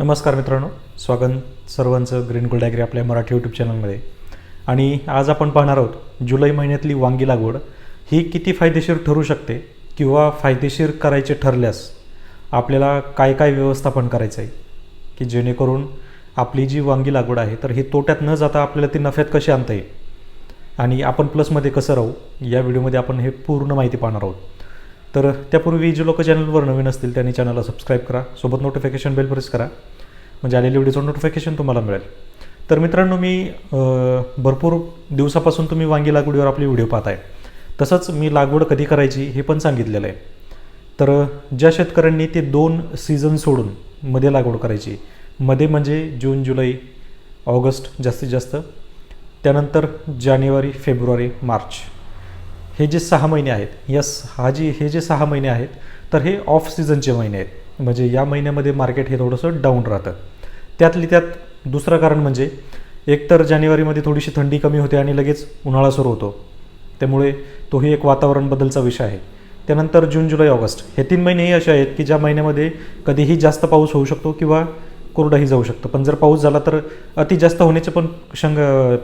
नमस्कार मित्रांनो, स्वागत सर्वांचं ग्रीन गोल्ड ॲग्री आपल्या मराठी यूट्यूब चॅनलमध्ये. आणि आज आपण पाहणार आहोत जुलै महिन्यातली वांगी लागवड ही किती फायदेशीर ठरू शकते किंवा फायदेशीर करायचे ठरल्यास आपल्याला काय काय व्यवस्थापन करायचं आहे की जेणेकरून आपली जी वांगी लागवड आहे तर ही तोट्यात न जाता आपल्याला ती नफ्यात कशी आणता येईल आणि आपण प्लसमध्ये कसं राहू या व्हिडिओमध्ये आपण हे पूर्ण माहिती पाहणार आहोत. तर त्यापूर्वी जे लोक चॅनलवर नवीन असतील त्यांनी चॅनलला सबस्क्राईब करा, सोबत नोटिफिकेशन बेल प्रेस करा म्हणजे आलेल्या व्हिडिओचं नोटिफिकेशन तुम्हाला मिळेल. तर मित्रांनो, मी भरपूर दिवसापासून तुम्ही वांगी लागवडीवर आपली व्हिडिओ पाहताय, तसंच मी लागवड कधी करायची हे पण सांगितलेलं आहे. तर ज्या शेतकऱ्यांनी ते 2 सीझन सोडून मध्ये लागवड करायची, मध्ये म्हणजे जून जुलै ऑगस्ट जास्तीत जास्त, त्यानंतर जानेवारी फेब्रुवारी मार्च, हे जे 6 महिने आहेत, हे जे 6 महिने आहेत तर हे ऑफ सीझनचे महिने आहेत. म्हणजे या महिन्यामध्ये मार्केट हे थोडंसं डाऊन राहतं. त्यातली त्यात दुसरं कारण म्हणजे एकतर जानेवारीमध्ये थोडीशी थंडी कमी होते आणि लगेच उन्हाळा सुरू होतो, त्यामुळे तोही एक वातावरण बदलचा विषय आहे. त्यानंतर जून जुलै ऑगस्ट हे 3 महिनेही असे आहेत की ज्या महिन्यामध्ये कधीही जास्त पाऊस होऊ शकतो किंवा कोरडाही जाऊ शकतो. पण जर पाऊस झाला तर अति जास्त होण्याचे पण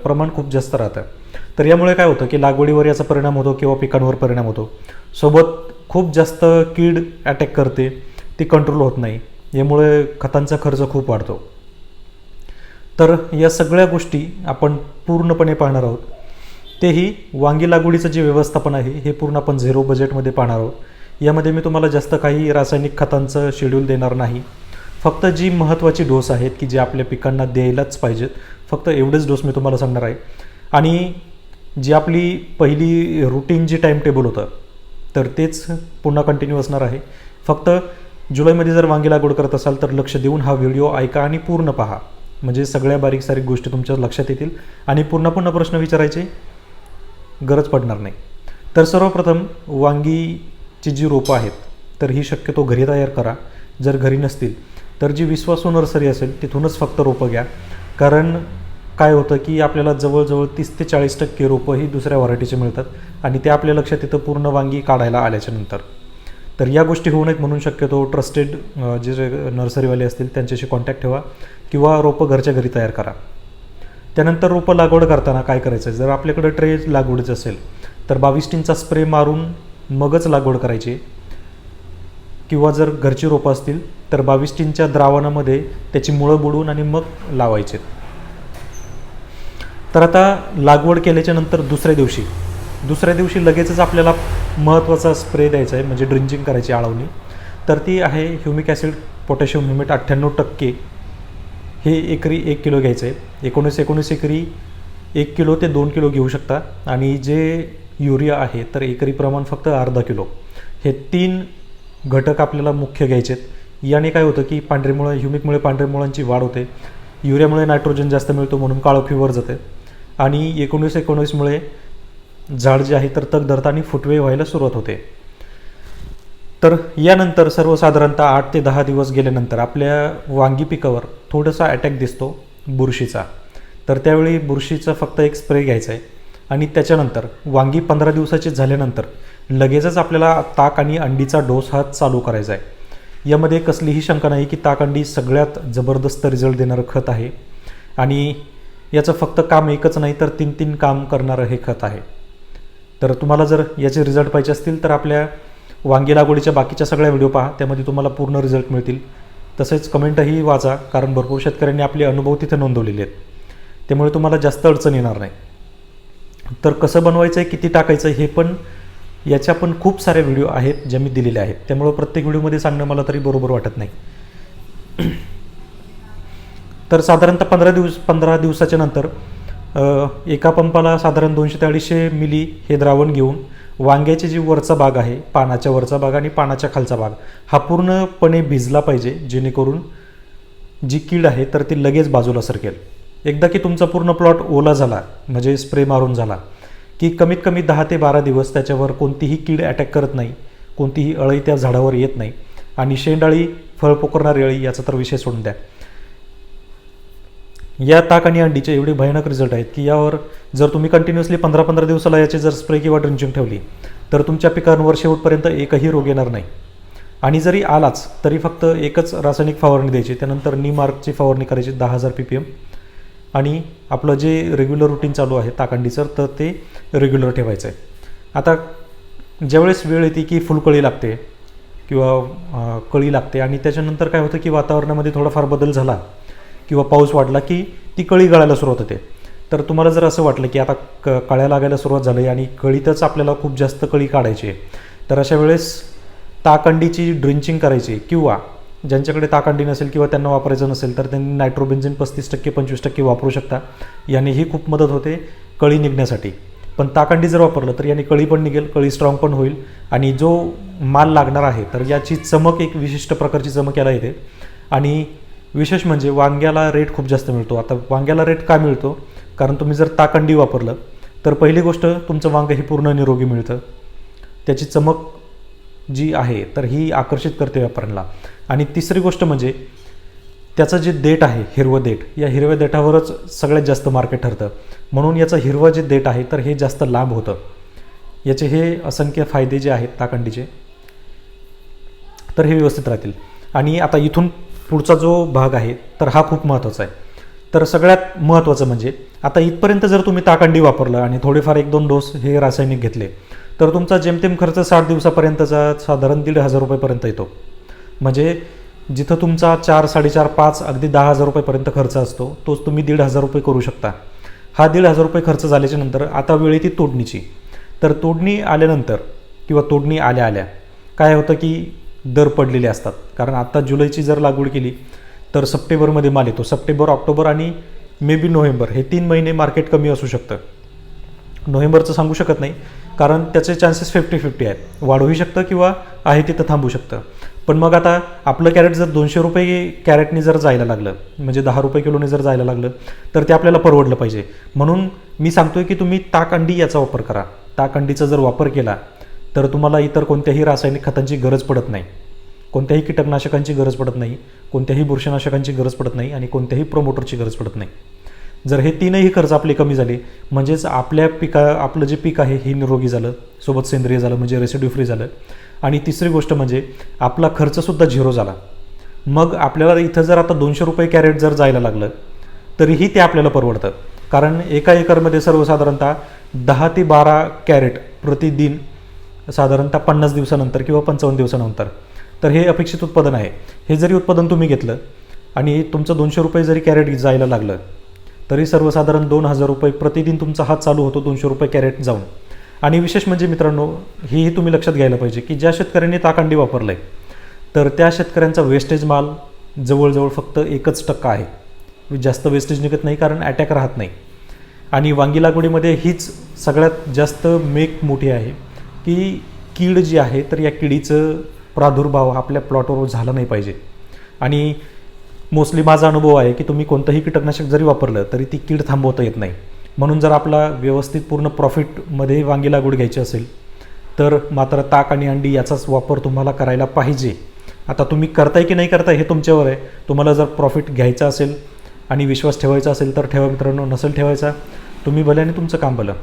प्रमाण खूप जास्त राहतं. तर यामुळे काय होतं की लागवडीवर याचा परिणाम होतो किंवा पिकांवर परिणाम होतो. सोबत खूप जास्त कीड अटॅक करते, ती कंट्रोल होत नाही, यामुळे खतांचा खर्च खूप वाढतो. तर या सगळ्या गोष्टी आपण पूर्णपणे पाहणार आहोत. तेही वांगी लागवडीचं जे व्यवस्थापन आहे हे पूर्ण आपण 0 बजेटमध्ये पाहणार आहोत. यामध्ये मी तुम्हाला जास्त काही रासायनिक खतांचं शेड्यूल देणार नाही. फक्त जी महत्त्वाची डोस आहेत की जे आपल्या पिकांना द्यायलाच पाहिजेत, फक्त एवढेच डोस मी तुम्हाला सांगणार आहे. आणि जी आपली पहिली रुटीन जी टाईम टेबल होतं तर तेच पुन्हा कंटिन्यू असणार आहे. फक्त जुलैमध्ये जर वांगी लागवड करत असाल तर लक्ष देऊन हा व्हिडिओ ऐका आणि पूर्ण पहा, म्हणजे सगळ्या बारीक सारीक गोष्टी तुमच्या लक्षात येतील आणि पुन्हा पुन्हा प्रश्न विचारायची गरज पडणार नाही. तर सर्वप्रथम वांगीची जी रोपं आहेत तर ही शक्यतो घरी तयार करा. जर घरी नसतील तर जी विश्वासू नर्सरी असेल तिथूनच फक्त रोपं घ्या. कारण काय होतं की आपल्याला जवळजवळ 30 ते 40% रोपं ही दुसऱ्या व्हरायटीचे मिळतात आणि ते आपल्या लक्षात येतं पूर्ण वांगी काढायला आल्याच्यानंतर. तर या गोष्टी होऊ नयेत म्हणून शक्यतो ट्रस्टेड जे नर्सरीवाले असतील त्यांच्याशी कॉन्टॅक्ट ठेवा किंवा रोपं घरच्या घरी तयार करा. त्यानंतर रोपं लागवड करताना काय करायचं आहे, जर आपल्याकडं ट्रे लागवडीचं असेल तर 22 टीनचा स्प्रे मारून मगच लागवड करायची, किंवा जर घरची रोपं असतील तर 22 टीनच्या द्रावणामध्ये त्याची मुळं बुडवून आणि मग लावायचे. तर आता लागवड केल्याच्या नंतर दुसऱ्या दिवशी लगेचच आपल्याला महत्त्वाचा स्प्रे द्यायचा आहे, म्हणजे ड्रिंचिंग करायची, आळवणी. तर ती आहे ह्युमिक ॲसिड पोटॅशियम ह्युमेट 98%. हे एकरी 1 किलो घ्यायचं आहे. 19 एकरी 1 किलो ते 2 किलो घेऊ शकता. आणि जे युरिया आहे तर एकरी प्रमाण फक्त अर्धा किलो. हे 3 घटक आपल्याला मुख्य घ्यायचे आहेत. याने काय होतं की पांढरी मुळं, ह्युमिकमुळे पांढऱ्या मुळांची वाढ होते, युरियामुळे नायट्रोजन जास्त मिळतो म्हणून काळोखीवर जाते, आणि 19-19मुळे झाड जे आहे तर तग धरतं आणि फुटवे व्हायला सुरुवात होते. तर यानंतर सर्वसाधारणतः 8 ते 10 दिवस गेल्यानंतर आपल्या वांगी पिकावर थोडासा अटॅक दिसतो बुरशीचा. तर त्यावेळी बुरशीचा फक्त एक स्प्रे घ्यायचा आहे. आणि त्याच्यानंतर वांगी 15 दिवसाचे झाल्यानंतर लगेचच आपल्याला ताक आणि अंडीचा डोस हा चालू करायचा आहे. यामध्ये कसलीही शंका नाही की ताक अंडी सगळ्यात जबरदस्त रिझल्ट देणारं खत आहे आणि याचं फक्त काम एकच नाही तर 3 काम करणारं हे खत आहे. तर तुम्हाला जर याचे रिझल्ट पाहिजे असतील तर आपल्या वांगी लागवडीच्या बाकीच्या सगळ्या व्हिडिओ पहा, त्यामध्ये तुम्हाला पूर्ण रिझल्ट मिळतील. तसेच कमेंटही वाचा, कारण भरपूर शेतकऱ्यांनी आपले अनुभव तिथे नोंदवलेले आहेत, त्यामुळे तुम्हाला जास्त अडचण येणार नाही. तर कसं बनवायचं आहे, किती टाकायचं आहे, हे पण याच्या पण खूप सारे व्हिडिओ आहेत जे मी दिलेले आहेत, त्यामुळं प्रत्येक व्हिडिओमध्ये सांगणं मला तरी बरोबर वाटत नाही. तर साधारणतः 15 दिवसाच्या नंतर एका पंपाला साधारण 200 ते 250 मिली हे द्रावण घेऊन वांग्याची जी वरचा भाग आहे, पानाच्या वरचा भाग आणि पानाच्या खालचा भाग हा पूर्णपणे भिजला पाहिजे, जेणेकरून जी कीड आहे तर ती लगेच बाजूला सरकेल. एकदा की तुमचा पूर्ण प्लॉट ओला झाला, म्हणजे स्प्रे मारून झाला, की कमीत कमी 10 ते 12 दिवस त्याच्यावर कोणतीही कीड अटॅक करत नाही, कोणतीही अळी त्या झाडावर येत नाही. आणि शेंडाळी, फळ पोकरणारी अळी याचा तर विषय सोडून द्या. या ताक आणि अंडीचे एवढे भयानक रिझल्ट आहेत की यावर जर तुम्ही कंटिन्युअसली 15-15 दिवसाला याचे जर स्प्रे किंवा ड्रिंचिंग ठेवली तर तुमच्या पिकांवर शेवटपर्यंत एकही रोग येणार नाही. आणि जरी आलाच तरी फक्त एकच रासायनिक फवारणी द्यायची, त्यानंतर नीमार्कची फवारणी करायची 10,000 ppm, आणि आपलं जे रेग्युलर रुटीन चालू आहे ताकंडीचं तर ते रेग्युलर ठेवायचं आहे. आता ज्यावेळेस वेळ येते की फुलकळी लागते किंवा कळी लागते आणि त्याच्यानंतर काय होतं की वातावरणामध्ये थोडाफार बदल झाला किंवा पाऊस वाढला की ती कळी गळायला सुरुवात होते. तर तुम्हाला जर असं वाटलं की आता कळ्या लागायला सुरुवात झाली आणि कळीतच आपल्याला खूप जास्त कळी काढायची आहे, तर अशा वेळेस ताकंडीची ड्रिंचिंग करायची, किंवा ज्यांच्याकडे ताकंडी नसेल किंवा त्यांना वापरायचं नसेल तर त्यांनी नायट्रोबेन्झिन 35% 25% वापरू शकता. यानेही खूप मदत होते कळी निघण्यासाठी. पण ताकंडी जर वापरलं तर याने कळी पण निघेल, कळी स्ट्रॉंग पण होईल, आणि जो माल लागणार आहे तर याची चमक, एक विशिष्ट प्रकारची चमक याला येते. आणि विशेष म्हणजे वांग्याला रेट खूप जास्त मिळतो. आता वांग्याला रेट का मिळतो? कारण तुम्ही जर ताकंडी वापरलं तर पहिली गोष्ट तुमचं वांगं हे पूर्ण निरोगी मिळतं, त्याची चमक जी आहे तर ही आकर्षित करते व्यापाऱ्यांना. आणि तिसरी गोष्ट म्हणजे त्याचं जे देठ आहे, हिरवं देठ, या हिरव्या देठावरच सगळ्यात जास्त मार्केट ठरतं. म्हणून याचं हिरवं जे देठ आहे तर हे जास्त लांब होतं. याचे हे असंख्य फायदे जे आहेत ताकंडीचे तर हे व्यवस्थित राहतील. आणि आता इथून पुढचा जो भाग आहे तर हा खूप महत्त्वाचा आहे. तर सगळ्यात महत्त्वाचं म्हणजे आता इथपर्यंत जर तुम्ही ताकंडी वापरलं आणि थोडेफार 1-2 डोस हे रासायनिक घेतले तर तुमचा जेमतेम खर्च 60 दिवसापर्यंतचा साधारण 1,500 रुपयेपर्यंत येतो. म्हणजे जिथं तुमचा 4, 4.5, 5 अगदी 10,000 रुपयेपर्यंत खर्च असतो तोच तुम्ही 1,500 रुपये करू शकता. हा 1,500 रुपये खर्च झाल्याच्या नंतर आता वेळ येते तोडणीची. तर तोडणी आल्यानंतर किंवा तोडणी आल्या आल्या काय होतं की दर पडलेले असतात. कारण आता जुलैची जर लागवड केली तर सप्टेंबरमध्ये माल येतो. सप्टेंबर, ऑक्टोबर आणि मे बी नोव्हेंबर हे 3 महिने मार्केट कमी असू शकतं. नोव्हेंबरचं सांगू शकत नाही कारण त्याचे चान्सेस 50-50 आहेत, वाढूही शकतं किंवा आहे तिथं थांबू शकतं. पण मग आता आपलं कॅरेट जर 200 रुपये कॅरेटने जर जायला लागलं, म्हणजे 10 रुपये किलोने जर जायला लागलं तर ते आपल्याला परवडलं पाहिजे. म्हणून मी सांगतोय की तुम्ही ताकंडी याचा वापर करा. ताकंडीचा जर वापर केला तर तुम्हाला इतर कोणत्याही रासायनिक खतांची गरज पडत नाही, कोणत्याही कीटकनाशकांची गरज पडत नाही, कोणत्याही बुरशीनाशकांची गरज पडत नाही आणि कोणत्याही प्रोमोटरची गरज पडत नाही. जर हे तीनही खर्च आपले कमी झाले म्हणजेच आपलं जे पीक आहे हे निरोगी झालं, सोबत सेंद्रिय झालं म्हणजे रेसिड्यू फ्री झालं, आणि तिसरी गोष्ट म्हणजे आपला खर्चसुद्धा झिरो झाला. मग आपल्याला इथं जर आता 200 रुपये कॅरेट जर जायला लागलं तरीही ते आपल्याला परवडतं. कारण एका एकरमध्ये सर्वसाधारणतः 10 ते 12 कॅरेट प्रतिदिन साधारणतः 50 दिवसानंतर किंवा 55 दिवसानंतर तर हे अपेक्षित उत्पादन आहे. हे जरी उत्पादन तुम्ही घेतलं आणि तुमचं 200 रुपये जरी कॅरेट जायला लागलं तरी सर्वसाधारण 2,000 रुपये प्रतिदिन तुमचा हात चालू होतो 200 रुपये कॅरेट जाऊन. आणि विशेष म्हणजे मित्रांनो, हेही तुम्ही लक्षात घ्यायला पाहिजे की ज्या शेतकऱ्यांनी ताकंडी वापरलं आहे तर त्या शेतकऱ्यांचा वेस्टेज माल जवळजवळ फक्त 1% आहे. जास्त वेस्टेज निघत नाही कारण अटॅक राहत नाही. आणि वांगी लागवडीमध्ये हीच सगळ्यात जास्त मेक मोठी आहे की कीड जी आहे तर या किडीचं प्रादुर्भाव आपल्या प्लॉटवर झाला नाही पाहिजे. आणि मोस्टली माझा अनुभव आहे की तुम्ही कोणतंही कीटकनाशक जरी वापरलं तरी ती कीड थांबवता येत नाही. म्हणून जर आपला व्यवस्थित पूर्ण प्रॉफिटमध्ये वांगी लागवड घ्यायची असेल तर मात्र ताक आणि अंडी याचाच वापर तुम्हाला करायला पाहिजे. आता तुम्ही करताय की नाही करताय हे तुमच्यावर आहे. तुम्हाला जर प्रॉफिट घ्यायचा असेल आणि विश्वास ठेवायचा असेल तर ठेवा मित्रांनो, नसेल ठेवायचा तुम्ही भले आणि तुमचं काम भलं.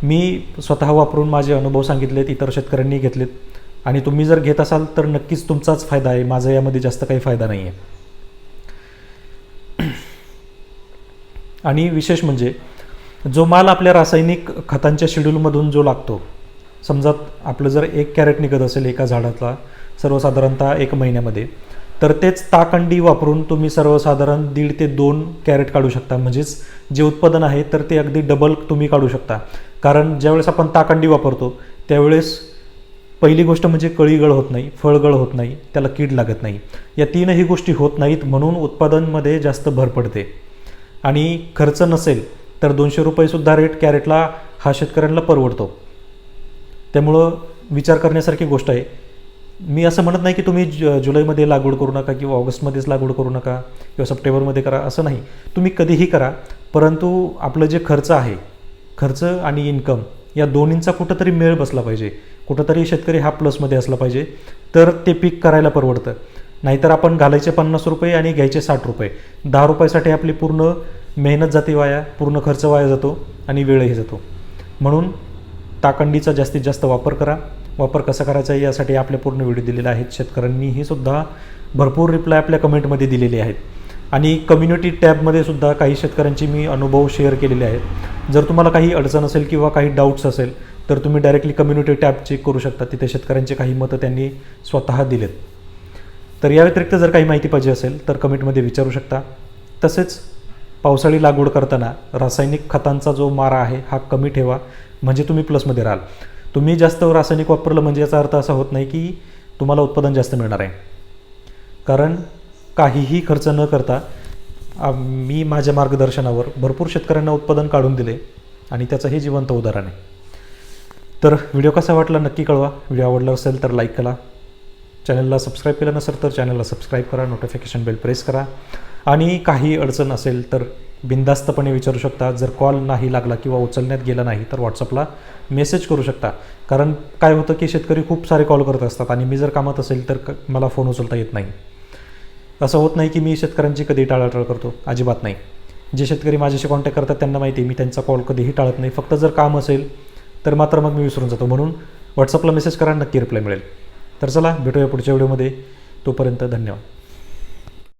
मी स्वतः वापरून माझे अनुभव सांगितलेत, इतर शेतकऱ्यांनी घेतलेत, आणि तुम्ही जर घेत असाल तर नक्कीच तुमचाच फायदा आहे. माझा यामध्ये जास्त काही फायदा नाही आहे. आणि विशेष म्हणजे जो माल आपल्या रासायनिक खतांच्या शेड्यूलमधून जो लागतो, समजा आपलं जर 1 कॅरेट निघत असेल एका झाडातला सर्वसाधारणतः 1 महिन्यामध्ये, तर तेच ताकंडी वापरून तुम्ही सर्वसाधारण 1.5 ते 2 कॅरेट काढू शकता. म्हणजेच जे उत्पादन आहे तर ते अगदी डबल तुम्ही काढू शकता. कारण ज्यावेळेस आपण ताकंडी वापरतो त्यावेळेस पहिली गोष्ट म्हणजे कळीगळ होत नाही, फळगळ होत नाही, त्याला कीड लागत नाही. या 3ही गोष्टी होत नाहीत म्हणून उत्पादनमध्ये जास्त भर पडते. आणि खर्च नसेल तर 200 रुपयेसुद्धा रेट कॅरेटला हा शेतकऱ्यांना परवडतो. त्यामुळं विचार करण्यासारखी गोष्ट आहे. मी असं म्हणत नाही की तुम्ही जुलैमध्ये लागवड करू नका किंवा ऑगस्टमध्येच लागवड करू नका किंवा सप्टेंबरमध्ये करा, असं नाही. तुम्ही कधीही करा, परंतु आपलं जे खर्च आहे, खर्च आणि इन्कम या दोन्हींचा कुठंतरी मेळ बसला पाहिजे. कुठंतरी शेतकरी हा प्लसमध्ये असला पाहिजे तर ते पीक करायला परवडतं. नाहीतर आपण घालायचे 50 रुपये आणि घ्यायचे 60 रुपये. 10 रुपयासाठी आपली पूर्ण मेहनत जाते वाया, पूर्ण खर्च वाया जातो आणि वेळही जातो. म्हणून ताकंडीचा जास्तीत जास्त वापर करा. वापर कसा करायचा आहे यासाठी आपले पूर्ण व्हिडिओ दिलेले आहेत. शेतकऱ्यांनीही सुद्धा भरपूर रिप्लाय आपल्या कमेंटमध्ये दिलेले आहेत. आणि कम्युनिटी टॅबमध्ये सुद्धा काही शेतकऱ्यांचे मी अनुभव शेअर केलेले आहेत. जर तुम्हाला काही अडचण असेल किंवा काही डाऊट्स असेल तर तुम्ही डायरेक्टली कम्युनिटी टॅब चेक करू शकता. तिथे शेतकऱ्यांचे काही मतं त्यांनी स्वतः दिलेत. तर या व्यतिरिक्त जर काही माहिती पाहिजे असेल तर कमेंटमध्ये विचारू शकता. तसेच पावसाळी लागवड करताना रासायनिक खतांचा जो मारा आहे हा कमी ठेवा, म्हणजे तुम्ही प्लसमध्ये राहाल. तुम्ही जास्त रासायनिक वापरलं म्हणजे याचा अर्थ असा होत नाही की तुम्हाला उत्पादन जास्त मिळणार आहे. कारण काहीही खर्च न करता मी माझ्या मार्गदर्शनावर भरपूर शेतकऱ्यांना उत्पादन काढून दिले आणि त्याचं हे जिवंत उदाहरण आहे. तर व्हिडिओ कसा वाटला नक्की कळवा. व्हिडिओ आवडला असेल तर लाईक करा. चॅनलला सबस्क्राईब केलं नसेल तर चॅनलला सबस्क्राईब करा. नोटिफिकेशन बेल प्रेस करा. आणि काही अडचण असेल तर बिनधास्तपणे विचारू शकता. जर कॉल नाही लागला किंवा उचलण्यात गेला नाही तर व्हॉट्सअपला मेसेज करू शकता. कारण काय होतं की शेतकरी खूप सारे कॉल करत असतात आणि मी जर कामात असेल तर मला फोन उचलता येत नाही. असं होत नाही की मी शेतकऱ्यांची कधी टाळाटाळ करतो, अजिबात नाही. जे शेतकरी माझ्याशी कॉन्टॅक्ट करतात त्यांना माहिती आहे मी त्यांचा कॉल कधीही टाळत नाही. फक्त जर काम असेल तर मात्र मग मी विसरून जातो. म्हणून व्हॉट्सअपला मेसेज करा, नक्की रिप्लाय मिळेल. तर चला भेटूया पुढच्या व्हिडिओमध्ये. तोपर्यंत धन्यवाद.